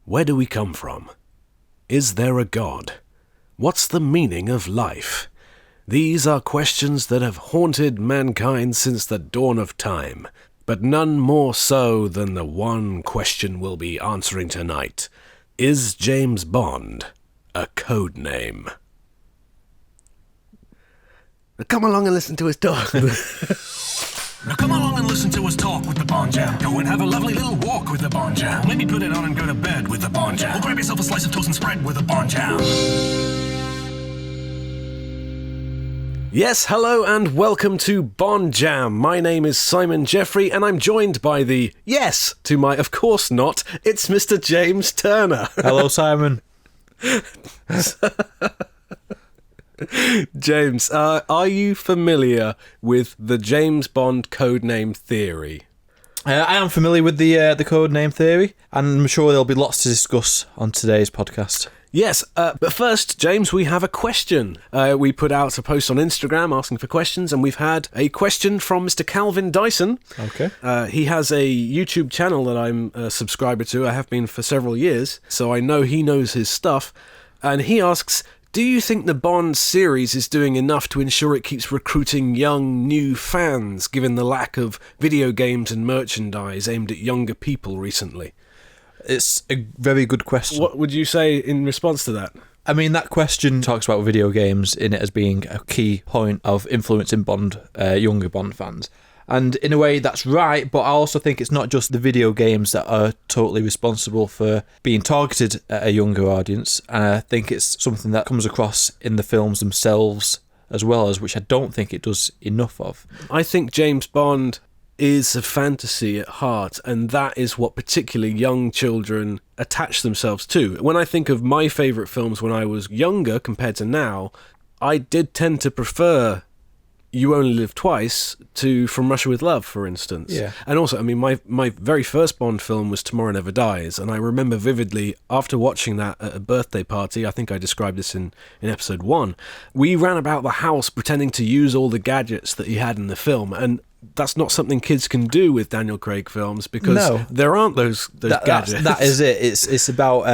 Where do we come from? Is there a God? What's the meaning of life? These are questions that have haunted mankind since the dawn of time, but none more so than the one question we'll be answering tonight. Is James Bond a code name? Come along and listen to us talk. Now come along and listen to us talk with the Bond Jam. Go and have a lovely little walk with the Bond Jam. Maybe put it on and go to bed with the Bond Jam. Or grab yourself a slice of toast and spread with the Bond Jam. Yes, hello and welcome to Bond Jam. My name is Simon Jeffrey and I'm joined by the yes to my of course not, it's Mr. James Turner. Hello, Simon. James, are you familiar with the James Bond codename theory? I am familiar with the codename theory, and I'm sure there'll be lots to discuss on today's podcast. Yes, but first, James, we have a question. We put out a post on Instagram asking for questions, and we've had a question from Mr. Calvin Dyson. Okay. He has a YouTube channel that I'm a subscriber to. I have been for several years, so I know he knows his stuff. And he asks, do you think the Bond series is doing enough to ensure it keeps recruiting young, new fans, given the lack of video games and merchandise aimed at younger people recently? It's a very good question. What would you say in response to that? I mean, that question talks about video games in it as being a key point of influencing Bond, younger Bond fans. And in a way, that's right, but I also think it's not just the video games that are totally responsible for being targeted at a younger audience. And I think it's something that comes across in the films themselves as well, as which I don't think it does enough of. I think James Bond is a fantasy at heart, and that is what particularly young children attach themselves to. When I think of my favourite films when I was younger compared to now, I did tend to prefer You Only Live Twice to From Russia With Love, for instance. Yeah. And also, I mean, my very first Bond film was Tomorrow Never Dies, and I remember vividly, after watching that at a birthday party, I think I described this in episode 1, we ran about the house pretending to use all the gadgets that he had in the film, and that's not something kids can do with Daniel Craig films because there aren't those gadgets. That is it. It's about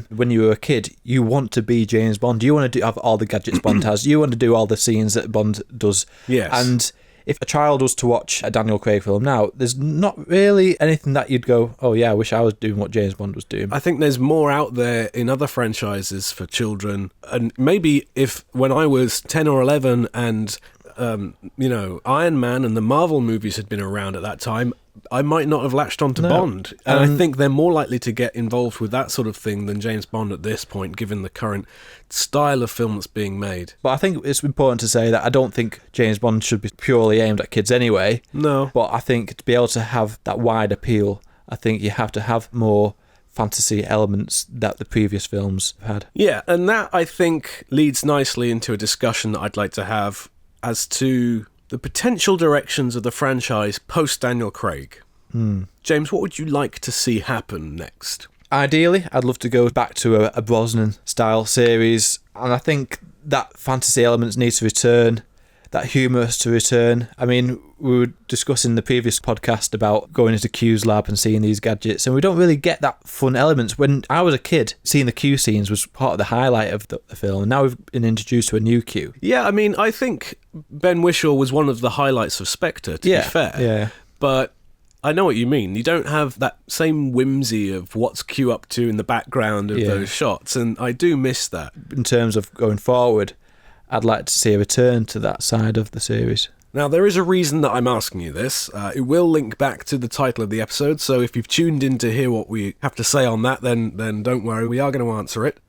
when you were a kid, you want to be James Bond. You want to have all the gadgets Bond has. You want to do all the scenes that Bond does. Yes. And if a child was to watch a Daniel Craig film now, there's not really anything that you'd go, oh yeah, I wish I was doing what James Bond was doing. I think there's more out there in other franchises for children. And maybe if when I was 10 or 11 and Iron Man and the Marvel movies had been around at that time, I might not have latched onto Bond. And I think they're more likely to get involved with that sort of thing than James Bond at this point, given the current style of film that's being made. But I think it's important to say that I don't think James Bond should be purely aimed at kids anyway. No. But I think to be able to have that wide appeal, I think you have to have more fantasy elements that the previous films had. Yeah, and that, I think, leads nicely into a discussion that I'd like to have as to the potential directions of the franchise post-Daniel Craig. James, what would you like to see happen next? Ideally, I'd love to go back to a Brosnan-style series, and I think that fantasy elements need to return, that humour has to return. I mean, we were discussing the previous podcast about going into Q's lab and seeing these gadgets, and we don't really get that fun elements. When I was a kid, seeing the Q scenes was part of the highlight of the film, and now we've been introduced to a new Q. Yeah, I mean, I think Ben Whishaw was one of the highlights of Spectre, to be fair. Yeah. But I know what you mean. You don't have that same whimsy of what's Q up to in the background of those shots, and I do miss that. In terms of going forward, I'd like to see a return to that side of the series. Now, there is a reason that I'm asking you this. It will link back to the title of the episode, so if you've tuned in to hear what we have to say on that, then don't worry, we are going to answer it.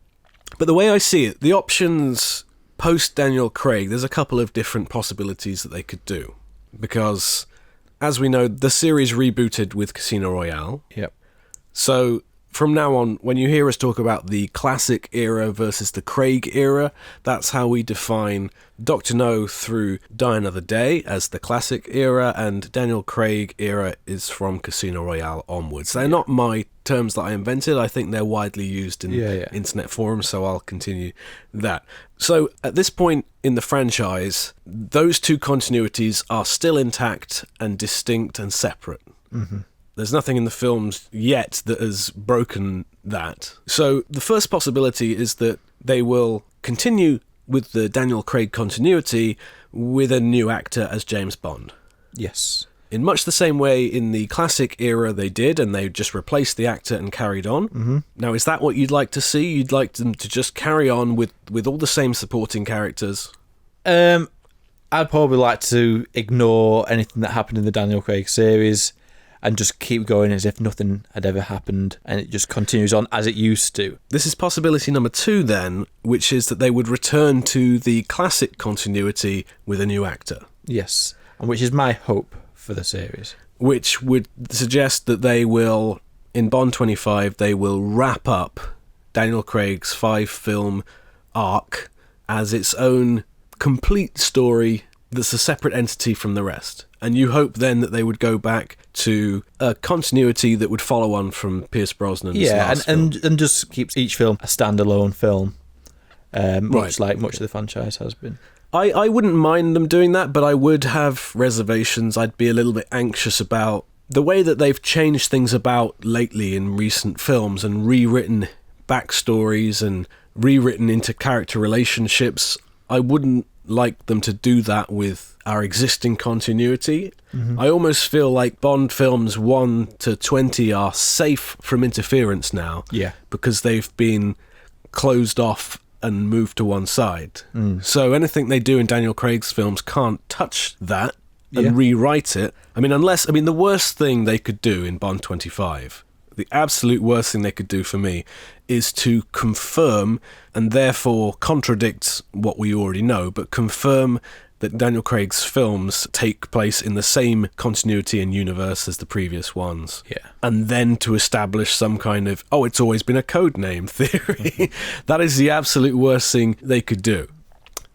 But the way I see it, the options post-Daniel Craig, there's a couple of different possibilities that they could do. Because, as we know, the series rebooted with Casino Royale. Yep. So from now on, when you hear us talk about the classic era versus the Craig era, that's how we define Dr. No through Die Another Day as the classic era, and Daniel Craig era is from Casino Royale onwards. They're not my terms that I invented. I think they're widely used in internet forums, so I'll continue that. So at this point in the franchise, those two continuities are still intact and distinct and separate. Mm-hmm. There's nothing in the films yet that has broken that. So the first possibility is that they will continue with the Daniel Craig continuity with a new actor as James Bond. Yes. In much the same way in the classic era they did, and they just replaced the actor and carried on. Mm-hmm. Now, is that what you'd like to see? You'd like them to just carry on with all the same supporting characters? I'd probably like to ignore anything that happened in the Daniel Craig series and just keep going as if nothing had ever happened, and it just continues on as it used to. This is possibility number 2 then, which is that they would return to the classic continuity with a new actor. Yes, and which is my hope for the series. Which would suggest that they will, in Bond 25, they will wrap up Daniel Craig's 5-film arc as its own complete story that's a separate entity from the rest. And you hope then that they would go back to a continuity that would follow on from Pierce Brosnan's last film. and just keeps each film a standalone film, much of the franchise has been. I wouldn't mind them doing that, but I would have reservations. I'd be a little bit anxious about the way that they've changed things about lately in recent films and rewritten backstories and rewritten into character relationships. I wouldn't like them to do that with our existing continuity. Mm-hmm. I almost feel like Bond films 1 to 20 are safe from interference now. Yeah. Because they've been closed off and moved to one side. So anything they do in Daniel Craig's films can't touch that and rewrite it. The worst thing they could do in Bond 25, the absolute worst thing they could do for me, is to confirm and therefore contradict what we already know, but confirm that Daniel Craig's films take place in the same continuity and universe as the previous ones. Yeah. And then to establish some kind of, it's always been a codename theory. That is the absolute worst thing they could do.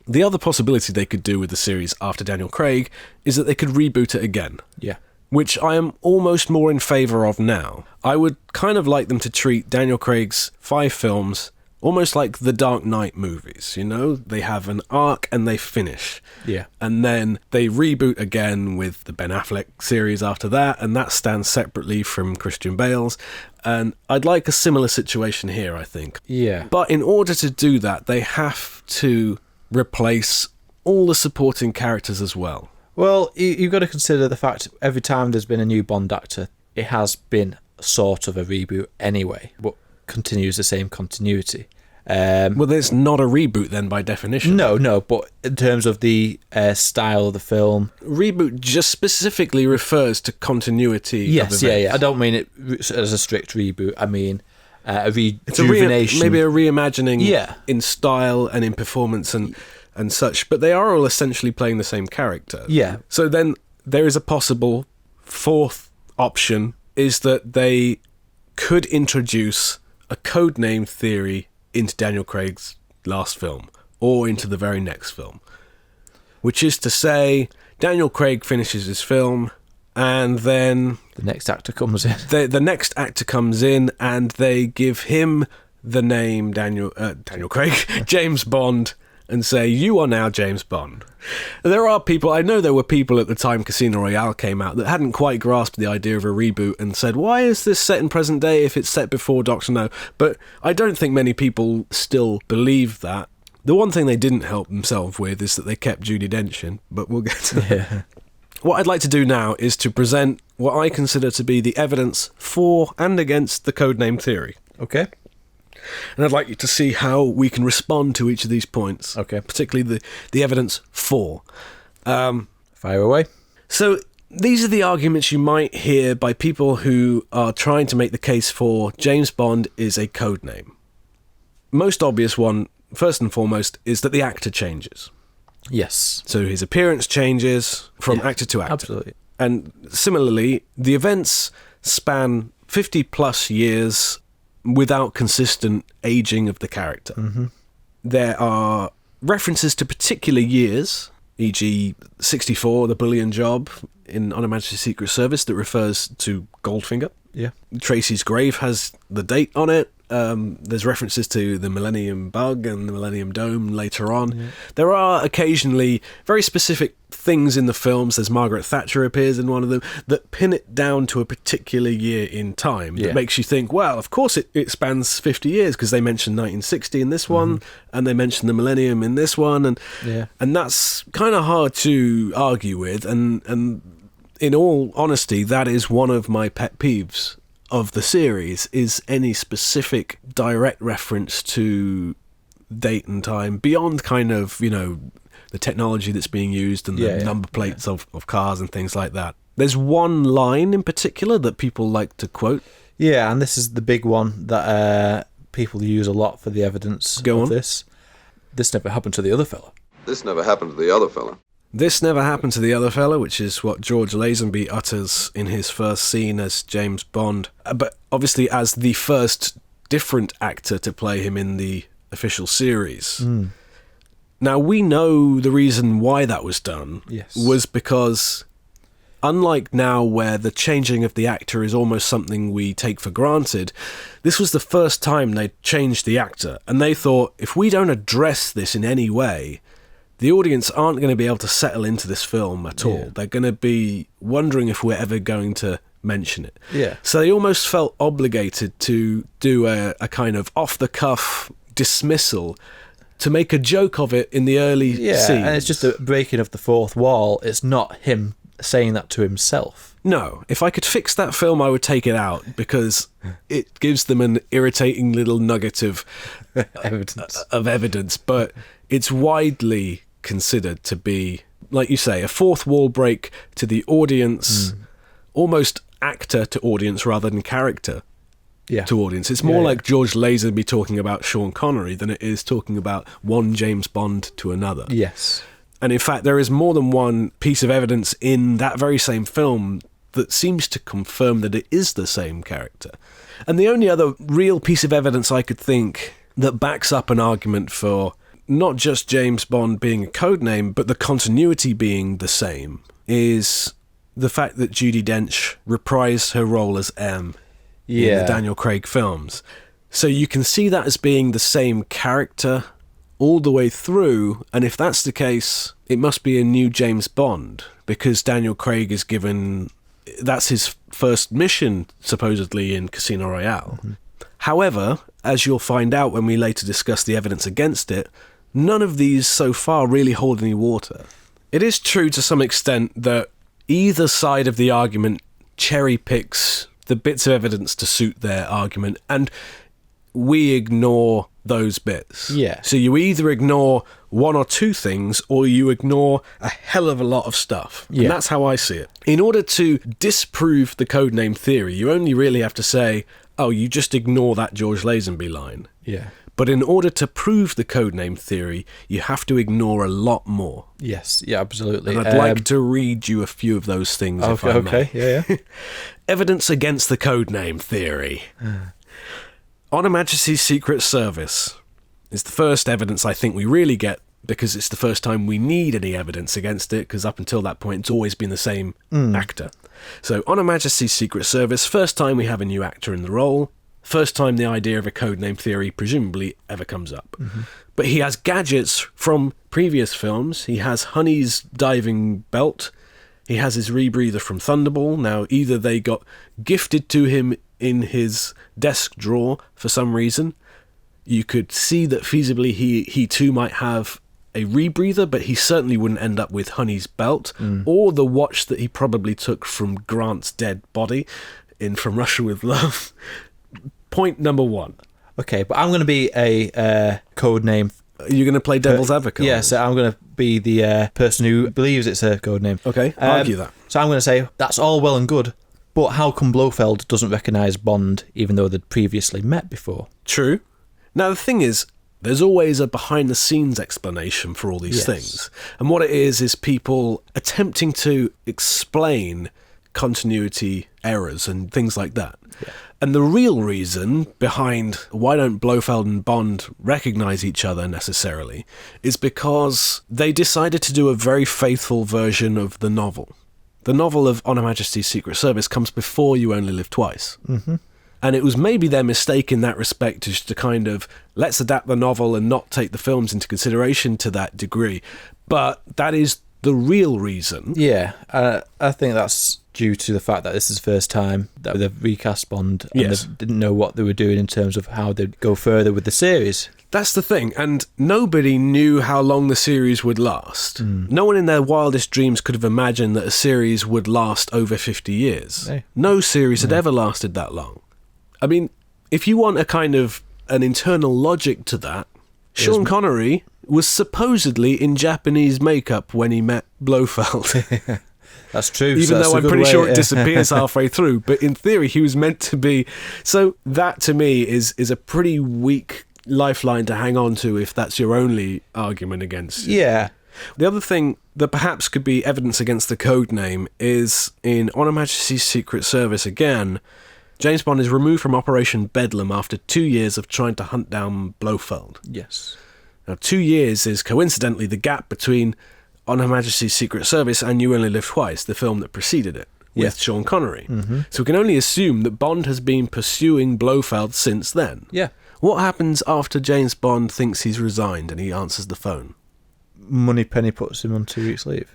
The other possibility they could do with the series after Daniel Craig is that they could reboot it again. Yeah. Which I am almost more in favour of now. I would kind of like them to treat Daniel Craig's 5 films almost like the Dark Knight movies, you know? They have an arc and they finish. Yeah. And then they reboot again with the Ben Affleck series after that, and that stands separately from Christian Bale's. And I'd like a similar situation here, I think. Yeah. But in order to do that, they have to replace all the supporting characters as well. Well, you've got to consider the fact every time there's been a new Bond actor, it has been sort of a reboot anyway, but continues the same continuity. Well, there's not a reboot then by definition. No, but in terms of the style of the film... Reboot just specifically refers to continuity of events. Yeah. I don't mean it as a strict reboot. I mean a rejuvenation. Maybe a reimagining in style and in performance and such, but they are all essentially playing the same character. Yeah. So then there is a possible 4th option, is that they could introduce a codename theory into Daniel Craig's last film, or into the very next film. Which is to say, Daniel Craig finishes his film, and then... the next actor comes in. The next actor comes in, and they give him the name Daniel Craig, James Bond, and say, you are now James Bond. There are people, I know there were people at the time Casino Royale came out that hadn't quite grasped the idea of a reboot and said, why is this set in present day if it's set before Dr. No? But I don't think many people still believe that. The one thing they didn't help themselves with is that they kept Judi Dench in, but we'll get to that. What I'd like to do now is to present what I consider to be the evidence for and against the codename theory. Okay. And I'd like you to see how we can respond to each of these points. Okay. Particularly the evidence for. Fire away. So these are the arguments you might hear by people who are trying to make the case for James Bond is a codename. Most obvious one, first and foremost, is that the actor changes. Yes. So his appearance changes from actor to actor. Absolutely. And similarly, the events span 50 plus years without consistent aging of the character. Mm-hmm. There are references to particular years, e.g. 64, the Bullion Job in On Her Majesty's Secret Service, that refers to Goldfinger. Yeah. Tracy's grave has the date on it. There's references to the Millennium Bug and the Millennium Dome later on. There are occasionally very specific things in the films. There's Margaret Thatcher appears in one of them that pin it down to a particular year in time that makes you think, well, of course it spans 50 years because they mentioned 1960 in this one and they mentioned the millennium in this one, and that's kind of hard to argue with, and in all honesty, that is one of my pet peeves of the series, is any specific direct reference to date and time beyond kind of, the technology that's being used and the number plates of cars and things like that. There's one line in particular that people like to quote. Yeah, and this is the big one that people use a lot for the evidence of this. This never happened to the other fella. This never happened to the other fella. This never happened to the other fella, which is what George Lazenby utters in his first scene as James Bond. But obviously as the first different actor to play him in the official series. Now, we know the reason why that was done was because, unlike now where the changing of the actor is almost something we take for granted, this was the first time they'd changed the actor, and they thought, if we don't address this in any way, the audience aren't going to be able to settle into this film at all. They're going to be wondering if we're ever going to mention it. So they almost felt obligated to do a kind of off-the-cuff dismissal to make a joke of it in the early scenes. And it's just a breaking of the fourth wall. It's not him saying that to himself. No, if I could fix that film, I would take it out because it gives them an irritating little nugget of evidence. But it's widely considered to be, like you say, a fourth wall break to the audience, almost actor to audience rather than character to audience. It's more like George Lazenby talking about Sean Connery than it is talking about one James Bond to another. Yes. And in fact, there is more than one piece of evidence in that very same film that seems to confirm that it is the same character. And the only other real piece of evidence I could think that backs up an argument for not just James Bond being a codename, but the continuity being the same, is the fact that Judi Dench reprised her role as M in the Daniel Craig films. So you can see that as being the same character all the way through, and if that's the case, it must be a new James Bond, because Daniel Craig is given... That's his first mission, supposedly, in Casino Royale. However, as you'll find out when we later discuss the evidence against it, none of these so far really hold any water. It is true to some extent that either side of the argument cherry picks the bits of evidence to suit their argument, and we ignore those bits. So you either ignore one or two things, or you ignore a hell of a lot of stuff. And that's how I see it. In order to disprove the codename theory, you only really have to say, oh, you just ignore that George Lazenby line. But in order to prove the codename theory, you have to ignore a lot more. Yes, absolutely. And I'd like to read you a few of those things, if I may. Evidence against the codename theory. On Her Majesty's Secret Service is the first evidence I think we really get, because it's the first time we need any evidence against it, because up until that point it's always been the same actor. So on Her Majesty's Secret Service, first time we have a new actor in the role, first time the idea of a codename theory presumably ever comes up. But he has gadgets from previous films. He has Honey's diving belt. He has his rebreather from Thunderball. Now, either they got gifted to him in his desk drawer for some reason. You could see that feasibly he too might have a rebreather, but he certainly wouldn't end up with Honey's belt, or the watch that he probably took from Grant's dead body in From Russia with Love. Point number one. Okay, but I'm going to be a code name. You're going to play devil's advocate? Yes, so I'm going to be the person who believes it's a code name. Okay, argue that. So I'm going to say, that's all well and good, but how come Blofeld doesn't recognise Bond, even though they'd previously met before? True. Now, the thing is, there's always a behind-the-scenes explanation for all these things. And what it is people attempting to explain continuity errors and things like that. And the real reason behind why don't Blofeld and Bond recognise each other necessarily is because they decided to do a very faithful version of the novel. The novel of On Her Majesty's Secret Service comes before You Only Live Twice. And it was maybe their mistake in that respect, just to kind of, let's adapt the novel and not take the films into consideration to that degree. But that is the real reason. Yeah, I think that's due to the fact that this is the first time that they've recast Bond, and Yes. they didn't know what they were doing in terms of how they'd go further with the series. That's the thing, and nobody knew how long the series would last. No one in their wildest dreams could have imagined that a series would last over 50 years. No. No series had ever lasted that long. I mean, if you want a kind of an internal logic to that, Sean Connery was supposedly in Japanese makeup when he met Blofeld. That's true. Even though I'm pretty sure it disappears halfway through. But in theory, he was meant to be. So that, to me, is a pretty weak lifeline to hang on to if that's your only argument against it. Yeah. The other thing that perhaps could be evidence against the code name is in On Her Majesty's Secret Service again, James Bond is removed from Operation Bedlam after 2 years of trying to hunt down Blofeld. Yes. Now, 2 years is coincidentally the gap between On Her Majesty's Secret Service and You Only Live Twice, the film that preceded it, with Sean Connery. So we can only assume that Bond has been pursuing Blofeld since then. Yeah. What happens after James Bond thinks he's resigned and he answers the phone? Moneypenny puts him on 2 weeks' leave.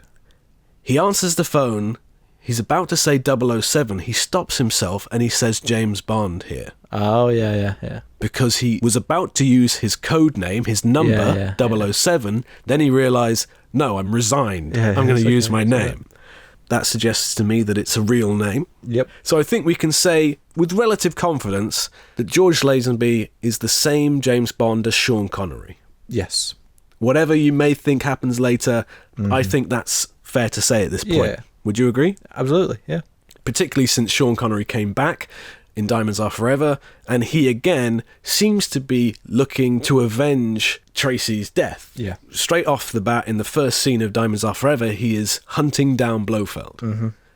He answers the phone, he's about to say 007, he stops himself and he says James Bond here. Oh, yeah. Because he was about to use his code name, his number, 007, then he realised, no, I'm resigned, Yeah, I'm going it's to use okay, my it's name. That suggests to me that it's a real name. Yep. So I think we can say, with relative confidence, that George Lazenby is the same James Bond as Sean Connery. Yes. Whatever you may think happens later, I think that's fair to say at this point. Yeah. Would you agree? Absolutely, yeah. Particularly since Sean Connery came back in Diamonds Are Forever, and he again seems to be looking to avenge Tracy's death. Yeah. Straight off the bat, in the first scene of Diamonds Are Forever, he is hunting down Blofeld.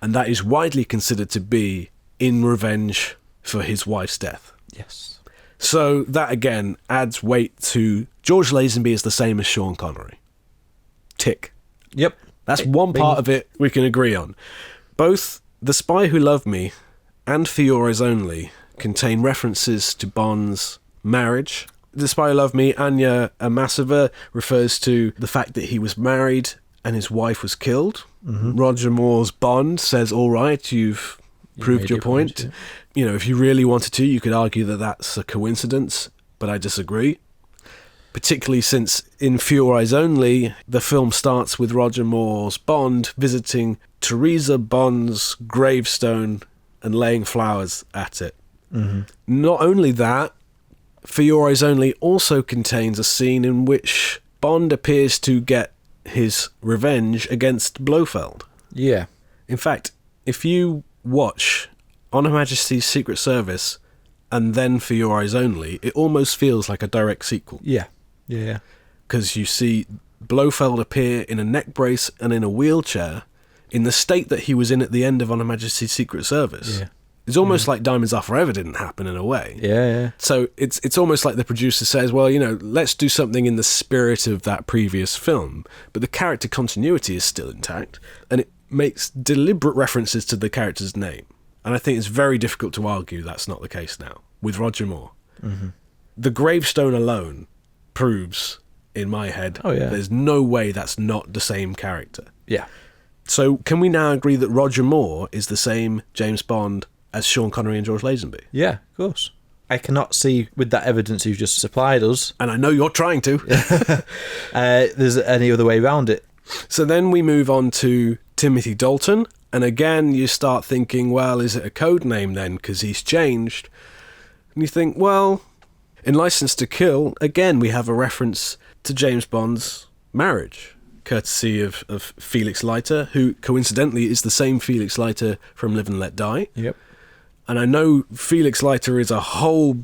And that is widely considered to be in revenge for his wife's death. Yes. So that again adds weight to George Lazenby is the same as Sean Connery. Tick. Yep. That's one part of it we can agree on. Both The Spy Who Loved Me and For Your Eyes Only contain references to Bond's marriage. The Spy Who Loved Me, Anya Amasova, refers to the fact that he was married and his wife was killed. Roger Moore's Bond says, all right, you've proved made your your point. point, You know, if you really wanted to, you could argue that that's a coincidence, but I disagree. Particularly since in For Your Eyes Only, the film starts with Roger Moore's Bond visiting Teresa Bond's gravestone and laying flowers at it. Not only that, For Your Eyes Only also contains a scene in which Bond appears to get his revenge against Blofeld. Yeah. In fact, if you watch On Her Majesty's Secret Service and then For Your Eyes Only, it almost feels like a direct sequel. Yeah. Yeah. Because you see Blofeld appear in a neck brace and in a wheelchair in the state that he was in at the end of On Her Majesty's Secret Service. Yeah. It's almost like Diamonds Are Forever didn't happen in a way. Yeah. So it's almost like the producer says, well, you know, let's do something in the spirit of that previous film, but the character continuity is still intact, and it makes deliberate references to the character's name. And I think it's very difficult to argue that's not the case now, with Roger Moore. The gravestone alone proves, in my head, there's no way that's not the same character. Yeah. So can we now agree that Roger Moore is the same James Bond as Sean Connery and George Lazenby? Yeah, of course. I cannot see, with that evidence you've just supplied us, And I know you're trying to. there's any other way around it. So then we move on to Timothy Dalton. And again, you start thinking, well, is it a code name then? Because he's changed. And you think, well, in License to Kill, again, we have a reference to James Bond's marriage, courtesy of Felix Leiter, who coincidentally is the same Felix Leiter from Live and Let Die. Yep. And I know Felix Leiter is a whole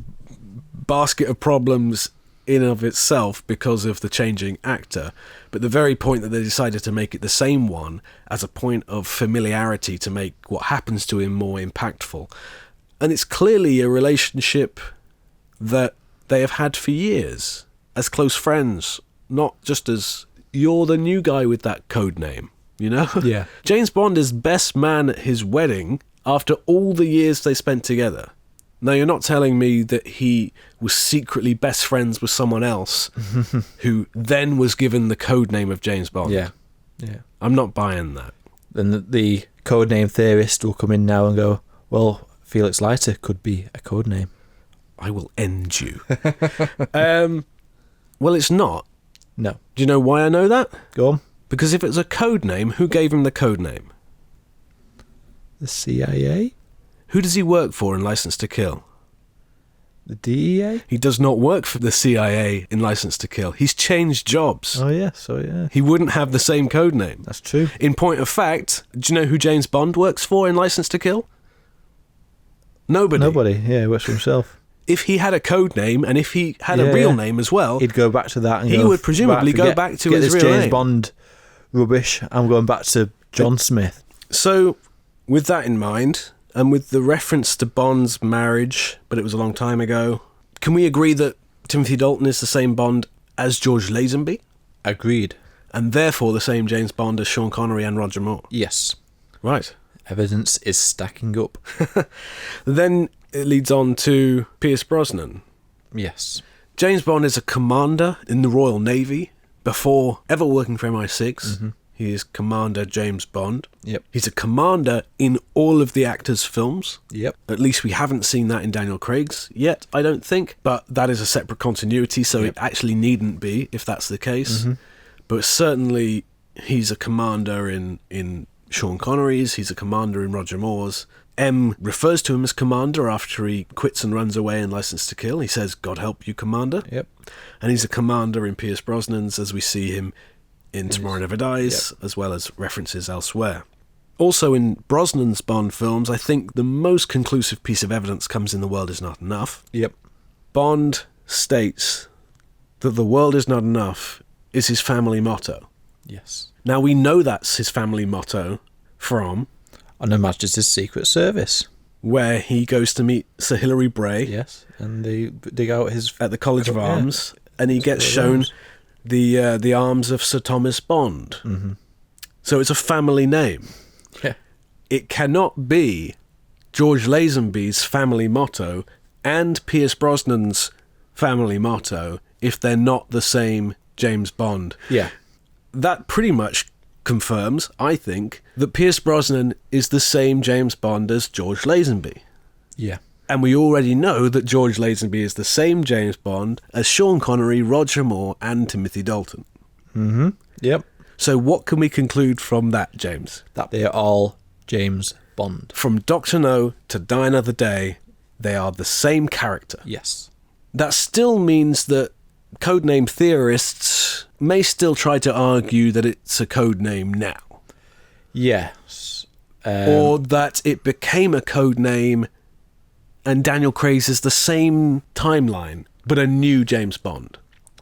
basket of problems in and of itself because of the changing actor, but the very point that they decided to make it the same one as a point of familiarity to make what happens to him more impactful. And it's clearly a relationship that they have had for years as close friends, not just as you're the new guy with that code name, you know? Yeah. James Bond is best man at his wedding after all the years they spent together. Now, you're not telling me that he was secretly best friends with someone else who then was given the code name of James Bond. Yeah. I'm not buying that. Then the codename theorist will come in now and go, well, Felix Leiter could be a codename. I will end you. Well, it's not. No. Do you know why I know that? Go on. Because if it's a code name, who gave him the code name? The CIA? Who does he work for in License to Kill? The DEA? He does not work for the CIA in License to Kill. He's changed jobs. Oh, yeah. So, yeah. He wouldn't have the same code name. That's true. In point of fact, do you know who James Bond works for in License to Kill? Nobody. Nobody. Yeah, he works for himself. If he had a code name and if he had a real name as well, he'd go back to that and he would presumably go back to his real James name. Bond rubbish. I'm going back to John Smith. So, with that in mind, and with the reference to Bond's marriage, but it was a long time ago, can we agree that Timothy Dalton is the same Bond as George Lazenby? Agreed. And therefore the same James Bond as Sean Connery and Roger Moore? Yes. Right. Evidence is stacking up. Then it leads on to Pierce Brosnan. Yes. James Bond is a commander in the Royal Navy before ever working for MI6. Mm-hmm. He is Commander James Bond. Yep. He's a commander in all of the actors' films. Yep. At least we haven't seen that in Daniel Craig's yet, I don't think. But that is a separate continuity, so it actually needn't be, if that's the case. Mm-hmm. But certainly he's a commander in Sean Connery's. He's a commander in Roger Moore's. M refers to him as Commander after he quits and runs away in License to Kill. He says, "God help you, Commander." Yep. And he's a commander in Pierce Brosnan's, as we see him in Tomorrow Never Dies, as well as references elsewhere. Also in Brosnan's Bond films, I think the most conclusive piece of evidence comes in The World Is Not Enough. Yep. Bond states that the world is not enough is his family motto. Yes. Now, we know that's his family motto from On Her Majesty's Secret Service. where he goes to meet Sir Hilary Bray. Yes. And they dig out his... At the College of Arms, and he gets shown the arms of Sir Thomas Bond. Mm-hmm. So it's a family name. Yeah. It cannot be George Lazenby's family motto and Pierce Brosnan's family motto if they're not the same James Bond. Yeah. That pretty much confirms, I think, that Pierce Brosnan is the same James Bond as George Lazenby. Yeah. And we already know that George Lazenby is the same James Bond as Sean Connery, Roger Moore, and Timothy Dalton. Mm-hmm. Yep. So what can we conclude from that, James? That they are all James Bond. From Dr. No to Die Another Day, they are the same character. Yes. That still means that codename theorists may still try to argue that it's a codename now. Yes. Or that it became a codename and Daniel Craig's is the same timeline, but a new James Bond.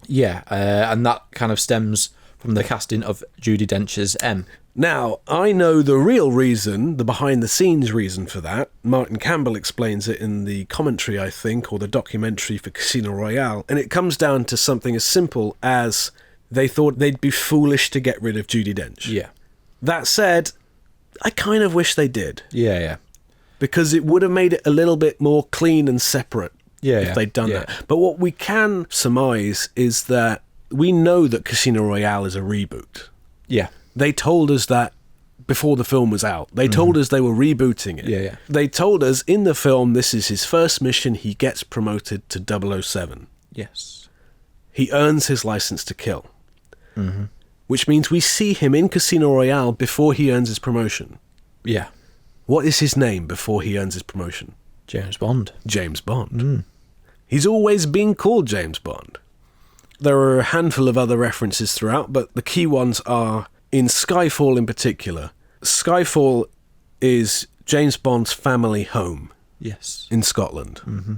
Yeah, and that kind of stems from the casting of Judi Dench's M. Now, I know the real reason, the behind-the-scenes reason for that. Martin Campbell explains it in the commentary, I think, or the documentary for Casino Royale, and it comes down to something as simple as they thought they'd be foolish to get rid of Judi Dench. Yeah. That said, I kind of wish they did. Yeah, yeah. Because it would have made it a little bit more clean and separate if they'd done that. But what we can surmise is that we know that Casino Royale is a reboot. Yeah. They told us that before the film was out. They told us they were rebooting it. Yeah, yeah. They told us in the film this is his first mission. He gets promoted to 007. Yes. He earns his license to kill. Mm-hmm. Which means we see him in Casino Royale before he earns his promotion. Yeah. What is his name before he earns his promotion? James Bond. James Bond. He's always been called James Bond. There are a handful of other references throughout, but the key ones are in Skyfall in particular. Skyfall is James Bond's family home. Yes. In Scotland. Mm-hmm.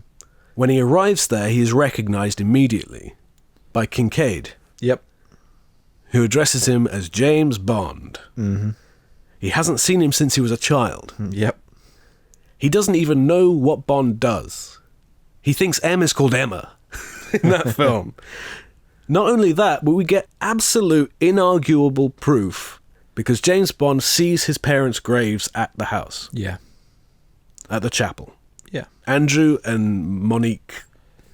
When he arrives there, he is recognised immediately by Kincaid. Yep. Who addresses him as James Bond. Mm-hmm. He hasn't seen him since he was a child. Yep. He doesn't even know what Bond does. He thinks M is called Emma in that film. Not only that, but we get absolute inarguable proof because James Bond sees his parents' graves at the house. Yeah. At the chapel. Yeah. Andrew and Monique.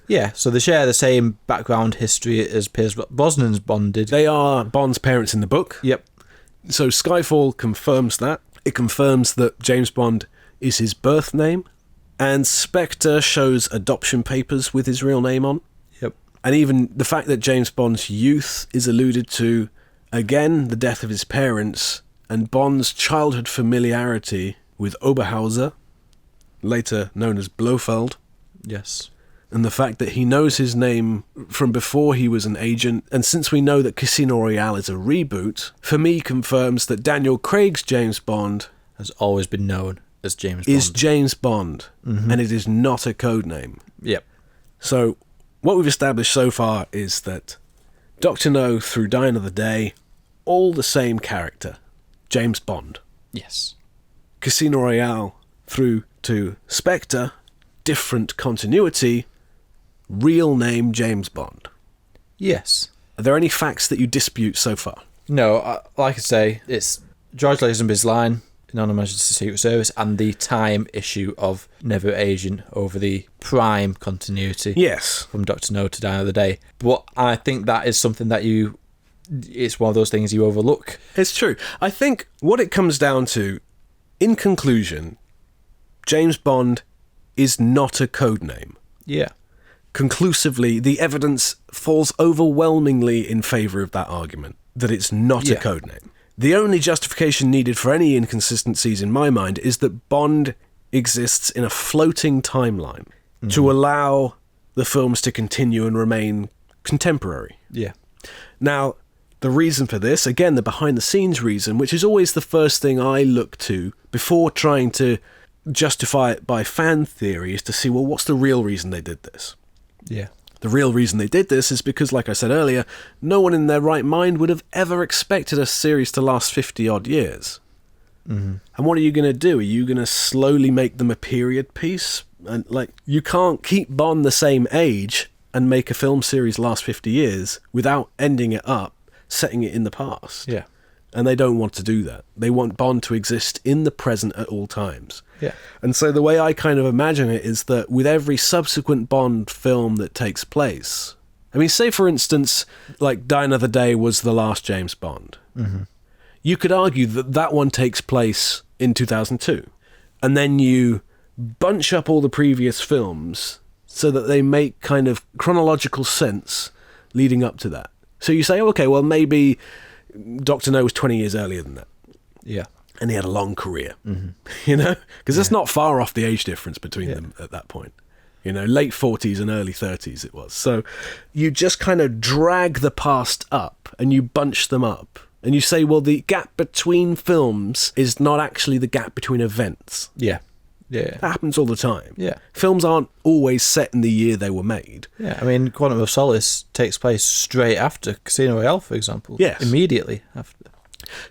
Yeah, so they share the same background history as Pierce Brosnan's Bond did. They are Bond's parents in the book. Yep. So Skyfall confirms that. It confirms that James Bond is his birth name. And Spectre shows adoption papers with his real name on. Yep. And even the fact that James Bond's youth is alluded to, again, the death of his parents, and Bond's childhood familiarity with Oberhauser, later known as Blofeld. Yes. And the fact that he knows his name from before he was an agent, and since we know that Casino Royale is a reboot, for me confirms that Daniel Craig's James Bond has always been known as James is Bond. James Bond, and it is not a code name. Yep. So what we've established so far is that Dr. No through Die Another Day, all the same character, James Bond. Yes. Casino Royale through to Spectre, different continuity, real name James Bond. Yes. Are there any facts that you dispute so far? No, like I say, it's George Lazenby's line in On Her Majesty's Secret Service and the time issue of Never Aging over the prime continuity. Yes. From Dr. No to Die Another Day. But I think that is something that it's one of those things you overlook. It's true. I think what it comes down to, in conclusion, James Bond is not a code name. Yeah. Conclusively, the evidence falls overwhelmingly in favour of that argument, that it's not a code name. The only justification needed for any inconsistencies in my mind is that Bond exists in a floating timeline to allow the films to continue and remain contemporary. Yeah. Now, the reason for this, again, the behind-the-scenes reason, which is always the first thing I look to before trying to justify it by fan theory, is to see, well, what's the real reason they did this? Yeah. The real reason they did this is because, like I said earlier, no one in their right mind would have ever expected a series to last 50-odd years. And what are you going to do? Are you going to slowly make them a period piece? And you can't keep Bond the same age and make a film series last 50 years without ending it up, setting it in the past. Yeah. And they don't want to do that. They want Bond to exist in the present at all times. Yeah. And so the way I kind of imagine it is that with every subsequent Bond film that takes place, I mean, say for instance, like Die Another Day was the last James Bond. You could argue that that one takes place in 2002. And then you bunch up all the previous films so that they make kind of chronological sense leading up to that. So you say, okay, well, maybe Dr. No was 20 years earlier than that. Yeah. And he had a long career, you know? Because that's not far off the age difference between them at that point. You know, late 40s and early 30s it was. So you just kind of drag the past up and you bunch them up. And you say, well, the gap between films is not actually the gap between events. Yeah. Yeah. That happens all the time. Yeah. Films aren't always set in the year they were made. Yeah, I mean, Quantum of Solace takes place straight after Casino Royale, for example. Yes. Immediately after.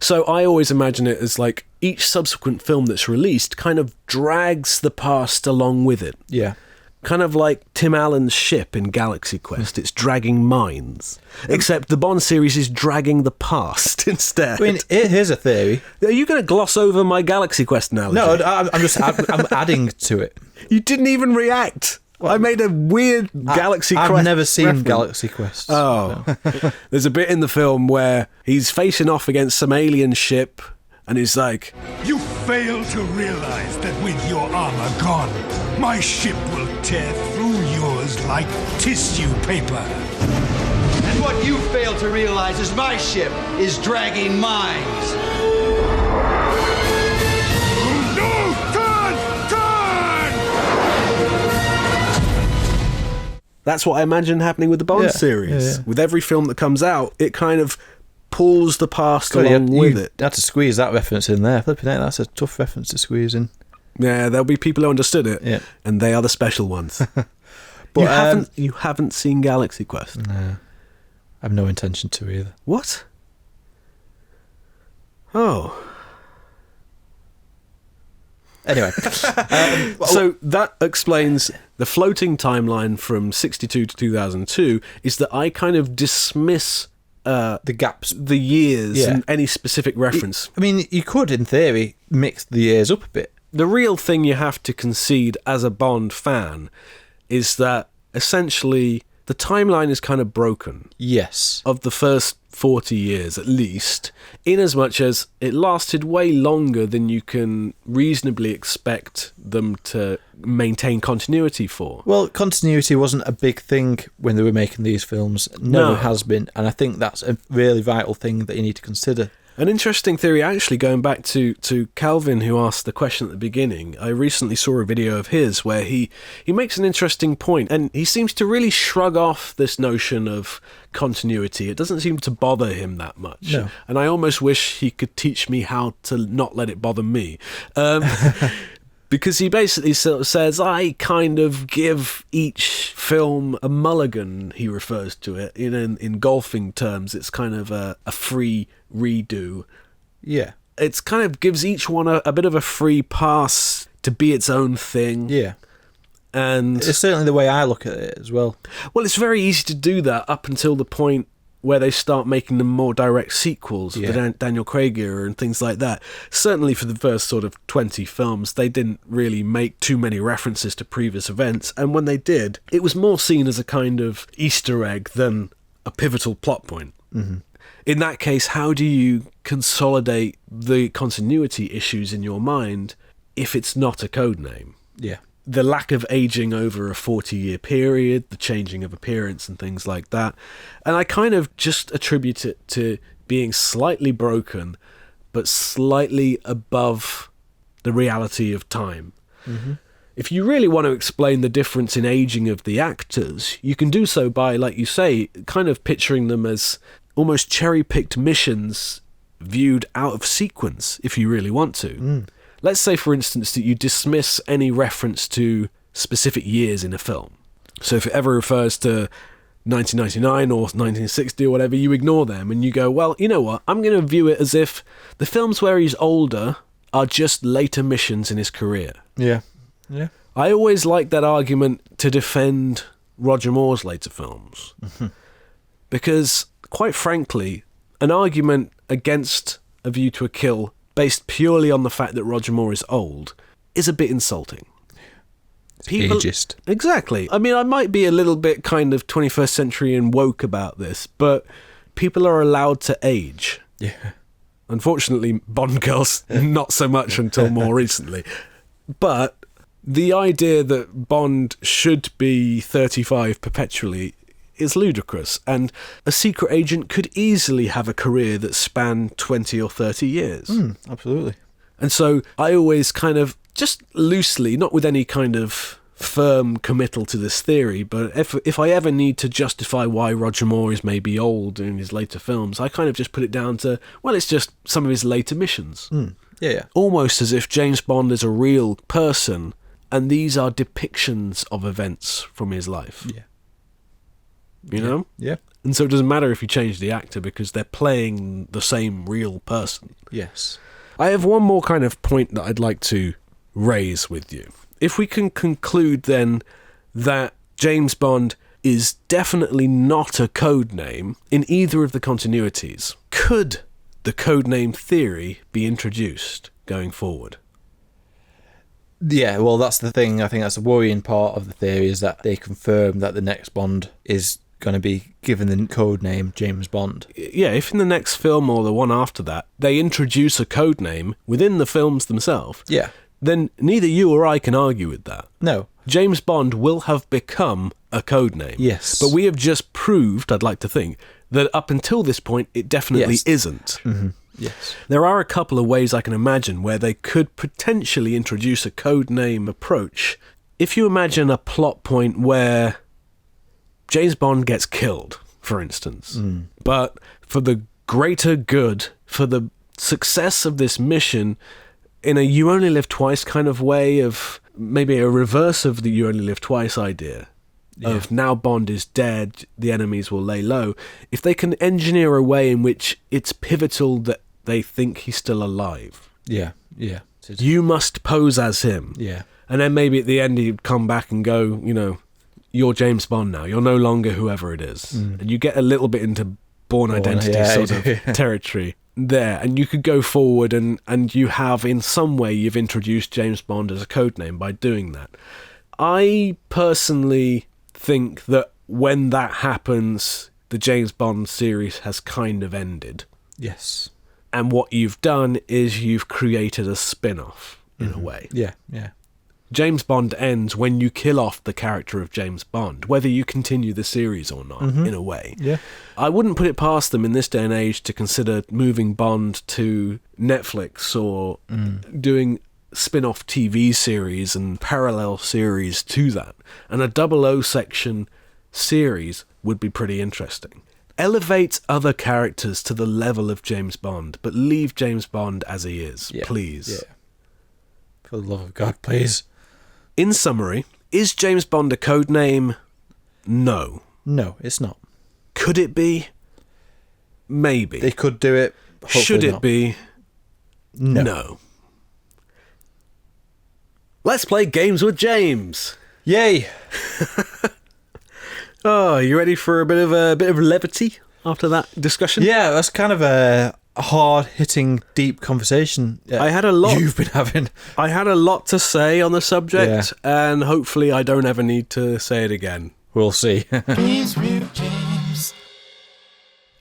So I always imagine it as like each subsequent film that's released kind of drags the past along with it. Yeah. Kind of like Tim Allen's ship in Galaxy Quest. It's dragging minds. Except the Bond series is dragging the past instead. I mean, here's a theory. Are you going to gloss over my Galaxy Quest analogy? No, I'm adding to it. You didn't even react. I made a weird Galaxy Quest. I've never seen reference. Galaxy Quest. Oh. There's a bit in the film where he's facing off against some alien ship and he's like, You fail to realize that with your armor gone, my ship will tear through yours like tissue paper. And what you fail to realize is my ship is dragging mines. No! Turn! that's what I imagine happening with the Bond series. With every film that comes out, it kind of pulls the past along with it. You had to squeeze that reference in there. Flipping out, that's a tough reference to squeeze in. Yeah, there'll be people who understood it, and they are the special ones. But you haven't seen Galaxy Quest? No, I have no intention to either. What? Oh. Anyway, so that explains the floating timeline from 62 to 2002 is that I kind of dismiss the gaps, the years, and any specific reference. I mean, you could, in theory, mix the years up a bit. The real thing you have to concede as a Bond fan is that essentially the timeline is kind of broken. Yes. Of the first 40 years at least, in as much as it lasted way longer than you can reasonably expect them to maintain continuity for. Well, continuity wasn't a big thing when they were making these films. Never No. has been, and I think that's a really vital thing that you need to consider. An interesting theory, actually, going back to Calvin, who asked the question at the beginning. I recently saw a video of his where he makes an interesting point, and he seems to really shrug off this notion of continuity. It doesn't seem to bother him that much. No. And I almost wish he could teach me how to not let it bother me. Because he basically sort of says, I kind of give each film a mulligan, he refers to it. In golfing terms, it's kind of a free redo. Yeah. It's kind of gives each one a bit of a free pass to be its own thing. Yeah. And It's certainly the way I look at it as well. well, it's very easy to do that up until the point where they start making them more direct sequels, Yeah. the Daniel Craig era and things like that. Certainly for the first sort of 20 films, they didn't really make too many references to previous events, and when they did, it was more seen as a kind of Easter egg than a pivotal plot point. Mm-hmm. In that case, how do you consolidate the continuity issues in your mind if it's not a codename? Yeah. The lack of aging over a 40-year period, the changing of appearance and things like that. And I kind of just attribute it to being slightly broken, but slightly above the reality of time. Mm-hmm. If you really want to explain the difference in aging of the actors, you can do so by, like you say, kind of picturing them as almost cherry-picked missions viewed out of sequence, if you really want to. Let's say, for instance, that you dismiss any reference to specific years in a film. So if it ever refers to 1999 or 1960 or whatever, you ignore them and you go, well, you know what? I'm going to view it as if the films where he's older are just later missions in his career. Yeah. Yeah. I always like that argument to defend Roger Moore's later films. Mm-hmm. Because, quite frankly, an argument against A View to a Kill based purely on the fact that Roger Moore is old is a bit insulting. Ageist. Exactly. I mean, I might be a little bit kind of 21st century and woke about this, but people are allowed to age. Yeah. Unfortunately, Bond girls, not so much until more recently. But the idea that Bond should be 35 perpetually is ludicrous, and a secret agent could easily have a career that spanned 20 or 30 years. Absolutely. And so I always kind of, just loosely, not with any kind of firm committal to this theory, but if I ever need to justify why Roger Moore is maybe old in his later films, I kind of just put it down to, well, it's just some of his later missions. Yeah, yeah. Almost as if James Bond is a real person, and these are depictions of events from his life. Yeah. You know? Yeah. And so it doesn't matter if you change the actor because they're playing the same real person. Yes. I have one more kind of point that I'd like to raise with you. If we can conclude then that James Bond is definitely not a code name in either of the continuities, could the codename theory be introduced going forward? Yeah, well, that's the thing. I think that's the worrying part of the theory, is that they confirm that the next Bond is going to be given the code name James Bond. Yeah, if in the next film or the one after that they introduce a code name within the films themselves, Yeah. then neither you or I can argue with that. No. James Bond will have become a code name. Yes. But we have just proved, I'd like to think, that up until this point it definitely Yes. isn't. Mm-hmm. Yes. There are a couple of ways I can imagine where they could potentially introduce a code name approach. If you imagine a plot point where James Bond gets killed, for instance, but for the greater good, for the success of this mission, in a you only live twice kind of way, of maybe a reverse of the you only live twice idea, of now Bond is dead, the enemies will lay low. If they can engineer a way in which it's pivotal that they think he's still alive, Yeah. Yeah. you must pose as him. Yeah. And then maybe at the end he'd come back and go, you know, you're James Bond now. You're no longer whoever it is. And you get a little bit into Born Identity yeah, sort I of do. territory. there, and you could go forward and you have, in some way, you've introduced James Bond as a codename by doing that. I personally think that when that happens, the James Bond series has kind of ended. Yes. And what you've done is you've created a spin-off, in a way. Yeah. James Bond ends when you kill off the character of James Bond, whether you continue the series or not, in a way. Yeah. I wouldn't put it past them in this day and age to consider moving Bond to Netflix or doing spin-off TV series and parallel series to that. And a 00 section series would be pretty interesting. Elevate other characters to the level of James Bond, but leave James Bond as he is, please. Yeah. For the love of God, please. In summary, is James Bond a codename? No. No, it's not. Could it be? Maybe. They could do it. Should it not. be? No. Let's play games with James. Yay! Oh, you ready for a bit of levity after that discussion? Yeah, that's kind of a hard-hitting, deep conversation. I had a lot. You've been having. I had a lot to say on the subject, and hopefully I don't ever need to say it again. We'll see. Games with James.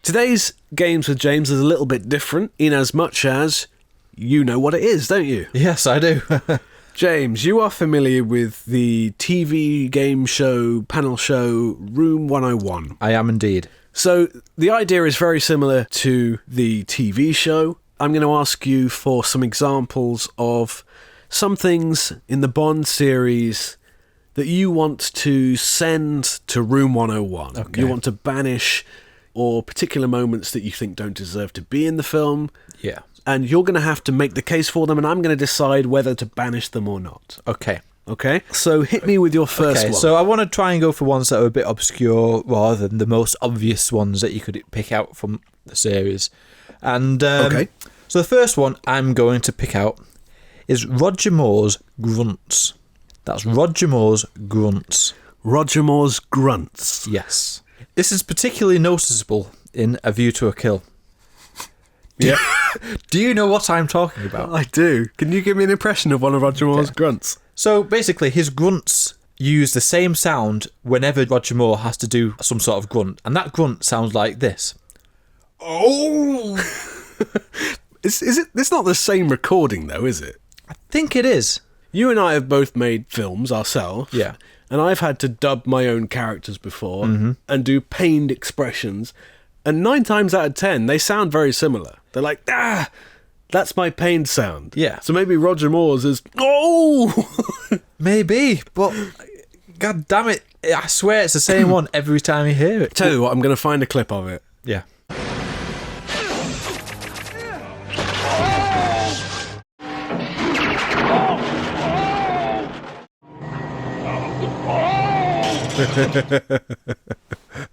Today's Games with James is a little bit different, in as much as you know what it is, don't you? Yes, I do. James, you are familiar with the TV game show, panel show, Room 101. I am indeed. So the idea is very similar to the TV show. I'm going to ask you for some examples of some things in the Bond series that you want to send to Room 101. Okay. You want to banish, or particular moments that you think don't deserve to be in the film. Yeah. And you're going to have to make the case for them, and I'm going to decide whether to banish them or not. Okay. Okay? So hit me with your first one. So I want to try and go for ones that are a bit obscure rather than the most obvious ones that you could pick out from the series. And Okay. So the first one I'm going to pick out is Roger Moore's Grunts. That's Roger Moore's Grunts. Roger Moore's Grunts. Yes. This is particularly noticeable in A View to a Kill. Yeah. Do you know what I'm talking about? I do. Can you give me an impression of one of Roger Moore's grunts? So basically, his grunts use the same sound whenever Roger Moore has to do some sort of grunt, and that grunt sounds like this. Oh! Is it? It's not the same recording, though, is it? I think it is. You and I have both made films ourselves. Yeah. And I've had to dub my own characters before and do pained expressions. And 9 times out of 10, they sound very similar. They're like, that's my pained sound. Yeah. So maybe Roger Moore's is, oh! Maybe, but god damn it, I swear it's the same one every time you hear it. Tell you what, I'm going to find a clip of it. Yeah.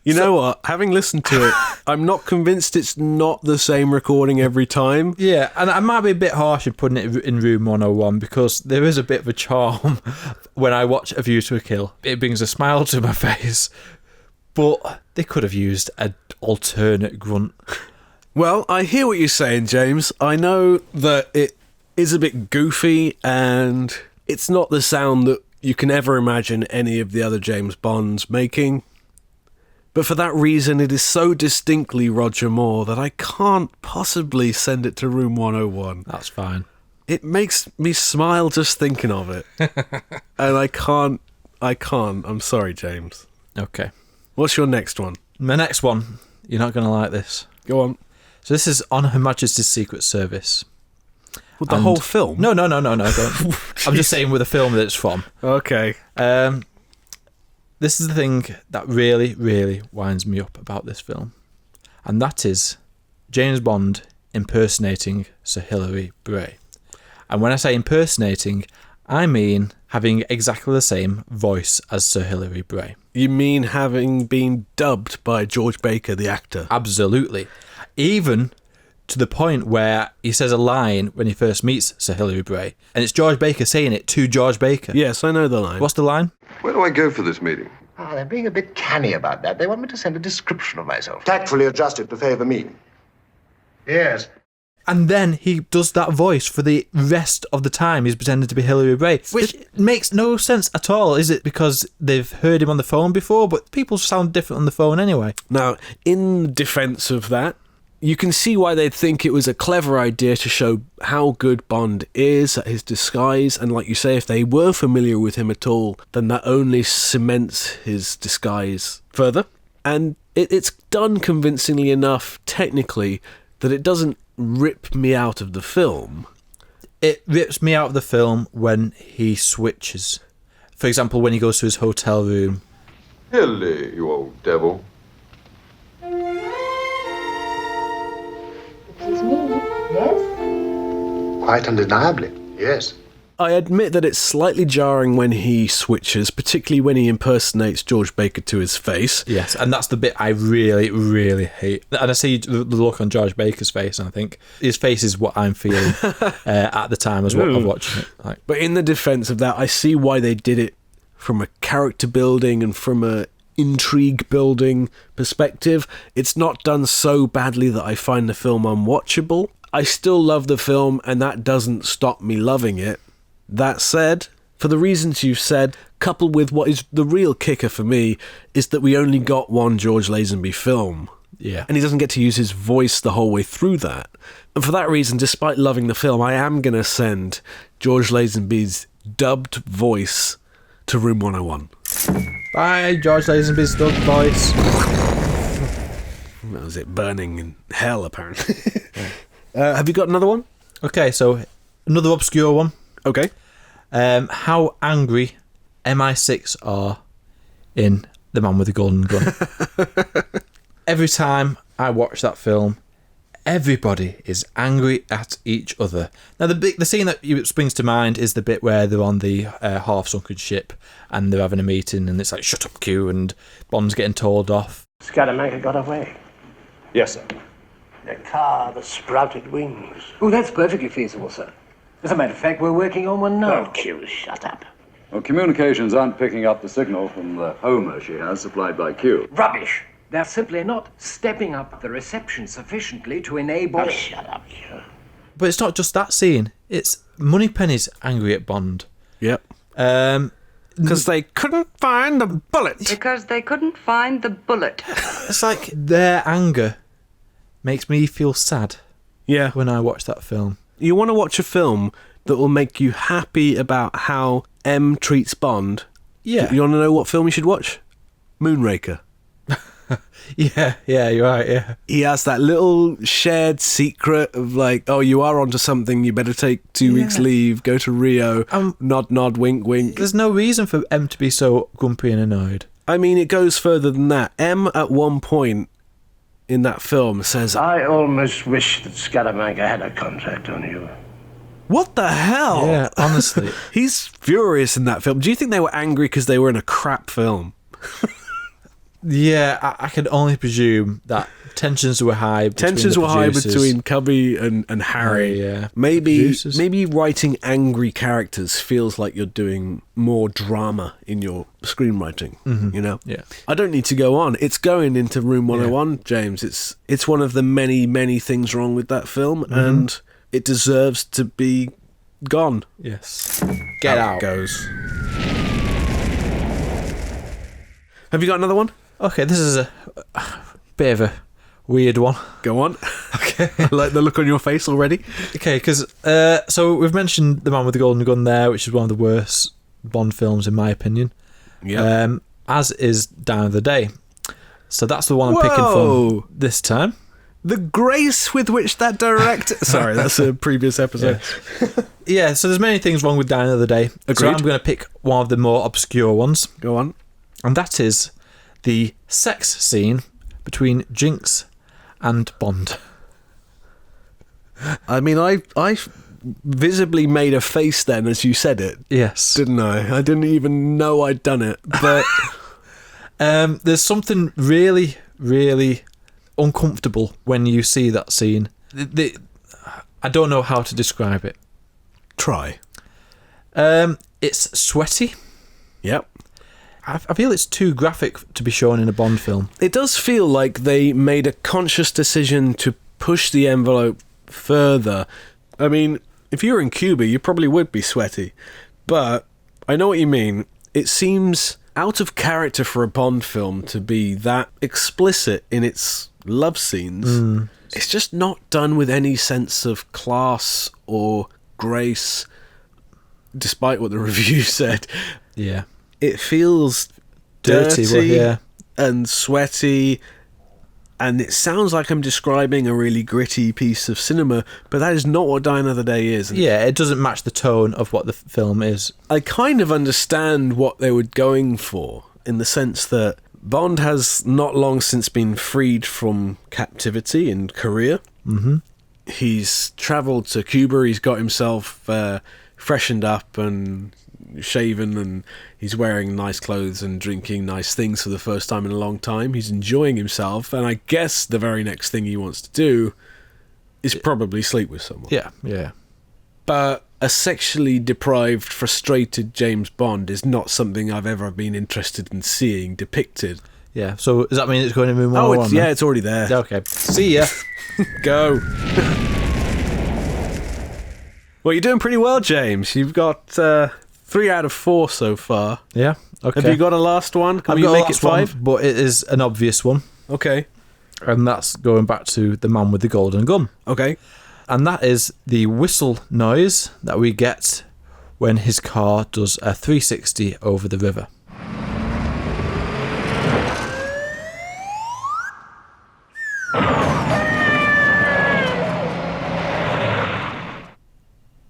You know what? Having listened to it, I'm not convinced it's not the same recording every time. Yeah, and I might be a bit harsh in putting it in Room 101 because there is a bit of a charm when I watch A View to a Kill. It brings a smile to my face, but they could have used an alternate grunt. Well, I hear what you're saying, James. I know that it is a bit goofy and it's not the sound that you can ever imagine any of the other James Bonds making. But for that reason, it is so distinctly Roger Moore that I can't possibly send it to Room 101. That's fine. It makes me smile just thinking of it. And I can't. I'm sorry, James. Okay. What's your next one? My next one, you're not going to like this. Go on. So this is on Her Majesty's Secret Service. With the whole film? No. Don't. I'm just saying with the film that it's from. Okay. This is the thing that really, really winds me up about this film. And that is James Bond impersonating Sir Hilary Bray. And when I say impersonating, I mean having exactly the same voice as Sir Hilary Bray. You mean having been dubbed by George Baker, the actor? Absolutely. Even to the point where he says a line when he first meets Sir Hilary Bray, and it's George Baker saying it to George Baker. Yes, I know the line. What's the line? Where do I go for this meeting? They're being a bit canny about that. They want me to send a description of myself. Tactfully adjusted to favour me. Yes. And then he does that voice for the rest of the time he's pretending to be Hilary Bray, which makes no sense at all. Is it because they've heard him on the phone before? But people sound different on the phone anyway. Now, in defense of that, you can see why they'd think it was a clever idea to show how good Bond is at his disguise. And like you say, if they were familiar with him at all, then that only cements his disguise further. And it's done convincingly enough, technically, that it doesn't rip me out of the film. It rips me out of the film when he switches. For example, when he goes to his hotel room. Hello, you old devil. Excuse me, yes? Quite undeniably, yes. I admit that it's slightly jarring when he switches, particularly when he impersonates George Baker to his face. Yes, and that's the bit I really, really hate. And I see the look on George Baker's face, and I think his face is what I'm feeling at the time as well of watching it. Like, But in the defense of that, I see why they did it from a character building and from a intrigue building perspective. It's not done so badly that I find the film unwatchable. I still love the film, and that doesn't stop me loving it. That said, for the reasons you've said, coupled with what is the real kicker for me, is that we only got one George Lazenby film. yeah. And he doesn't get to use his voice the whole way through that. And for that reason, despite loving the film, I am going to send George Lazenby's dubbed voice to Room 101. Bye, George Lazenby's dub voice. That was it, burning in hell, apparently. Have you got another one? Okay, so another obscure one. Okay. How angry MI6 are in The Man with the Golden Gun. Every time I watch that film, everybody is angry at each other. Now, the scene that springs to mind is the bit where they're on the half-sunken ship and they're having a meeting and it's like, shut up, Q, and Bond's getting told off. Scaramanga got away. Yes, sir. The car, the sprouted wings. Oh, that's perfectly feasible, sir. As a matter of fact, we're working on one now. Oh, Q, shut up. Well, communications aren't picking up the signal from the Homer she has supplied by Q. Rubbish! They're simply not stepping up the reception sufficiently to enable... Oh, shut up, Q. But it's not just that scene. It's Moneypenny's angry at Bond. Yep. Because they couldn't find the bullet. Because they couldn't find the bullet. It's like their anger makes me feel sad. Yeah. When I watch that film. You want to watch a film that will make you happy about how M treats Bond? Yeah. You want to know what film you should watch? Moonraker. Yeah, you're right, yeah. He has that little shared secret of like, oh, you are onto something, you better take 2 weeks leave, go to Rio, nod, nod, wink, wink. There's no reason for M to be so grumpy and annoyed. I mean, it goes further than that. M, at one point in that film, says, I almost wish that Scaramanga had a contract on you. what the hell? Yeah, honestly. He's furious in that film. Do you think they were angry because they were in a crap film? Yeah, I can only presume that tensions were high. Tensions were high between Cubby and Harry. Yeah. Maybe writing angry characters feels like you're doing more drama in your screenwriting. You know. Yeah. I don't need to go on. It's going into Room 101, James. It's one of the many things wrong with that film, and it deserves to be gone. Yes. Get out. It goes. Have you got another one? Okay, this is a bit of a weird one. Go on. Okay. I like the look on your face already. Okay, because so we've mentioned The Man with the Golden Gun there, which is one of the worst Bond films in my opinion. Yeah. As is Down of the Day. So that's the one I'm picking from this time. The grace with which that director... Sorry, that's a previous episode. Yeah, so there's many things wrong with Down of the Day. Agreed. So I'm going to pick one of the more obscure ones. Go on. And that is the sex scene between Jinx and Bond. I mean, I visibly made a face then as you said it. Yes. Didn't I? I didn't even know I'd done it. But there's something really, really uncomfortable when you see that scene. I don't know how to describe it. Try. It's sweaty. Yep. I feel it's too graphic to be shown in a Bond film. It does feel like they made a conscious decision to push the envelope further. I mean, if you were in Cuba, you probably would be sweaty. But I know what you mean. It seems out of character for a Bond film to be that explicit in its love scenes. It's just not done with any sense of class or grace, despite what the review said. Yeah. It feels dirty and sweaty, and it sounds like I'm describing a really gritty piece of cinema, but that is not what Die Another Day is. Yeah, it doesn't match the tone of what the film is. I kind of understand what they were going for, in the sense that Bond has not long since been freed from captivity in Korea. Mm-hmm. He's travelled to Cuba, he's got himself freshened up and shaven, and he's wearing nice clothes and drinking nice things for the first time in a long time. He's enjoying himself, and I guess the very next thing he wants to do is probably sleep with someone. Yeah. But a sexually deprived, frustrated James Bond is not something I've ever been interested in seeing depicted. Yeah, so does that mean it's going to move more on? It's already there. Okay. See ya. Go. Well, you're doing pretty well, James. You've got 3 out of 4 so far. Yeah, okay. Have you got a last one? Can I've we got make a it last 5? one, but it is an obvious one. Okay. And that's going back to the man with the golden gun. Okay. And that is the whistle noise that we get when his car does a 360 over the river.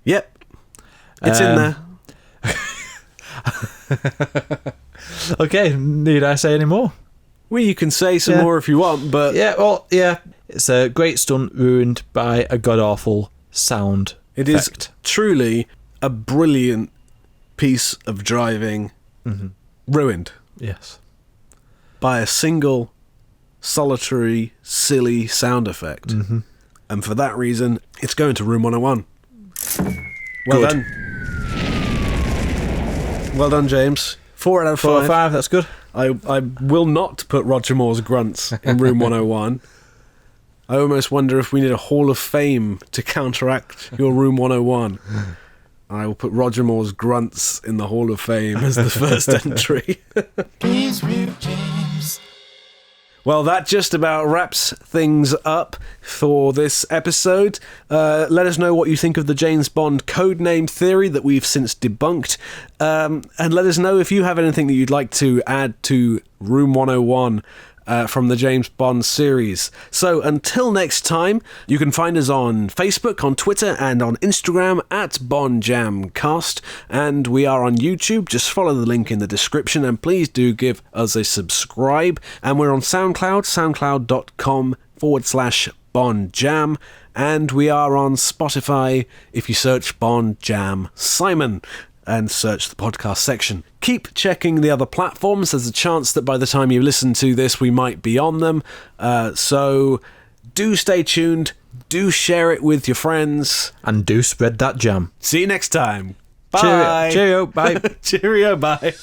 Yep. It's in there. Okay, need I say any more? Well, you can say some more if you want, but... Yeah. It's a great stunt ruined by a god-awful sound It effect. is truly a brilliant piece of driving ruined Yes. by a single, solitary, silly sound effect. Mm-hmm. And for that reason, it's going to Room 101. Well Good. done. Well done, James. 4 out of 5. 4 out of 5, that's good. I will not put Roger Moore's grunts in Room 101. I almost wonder if we need a Hall of Fame to counteract your Room 101. I will put Roger Moore's grunts in the Hall of Fame as the first entry. Well, that just about wraps things up for this episode. Let us know what you think of the James Bond codename theory that we've since debunked. And let us know if you have anything that you'd like to add to Room 101 from the James Bond series. So until next time, you can find us on Facebook, on Twitter, and on Instagram at BondJamCast, and we are on YouTube. Just follow the link in the description, and please do give us a subscribe. And we're on SoundCloud, soundcloud.com/BondJam, and we are on Spotify if you search Bond Jam Simon and search the podcast section. Keep checking the other platforms. There's a chance that by the time you listen to this, we might be on them. So do stay tuned. Do share it with your friends. And do spread that jam. See you next time. Bye. Cheerio. Bye. Cheerio. Bye.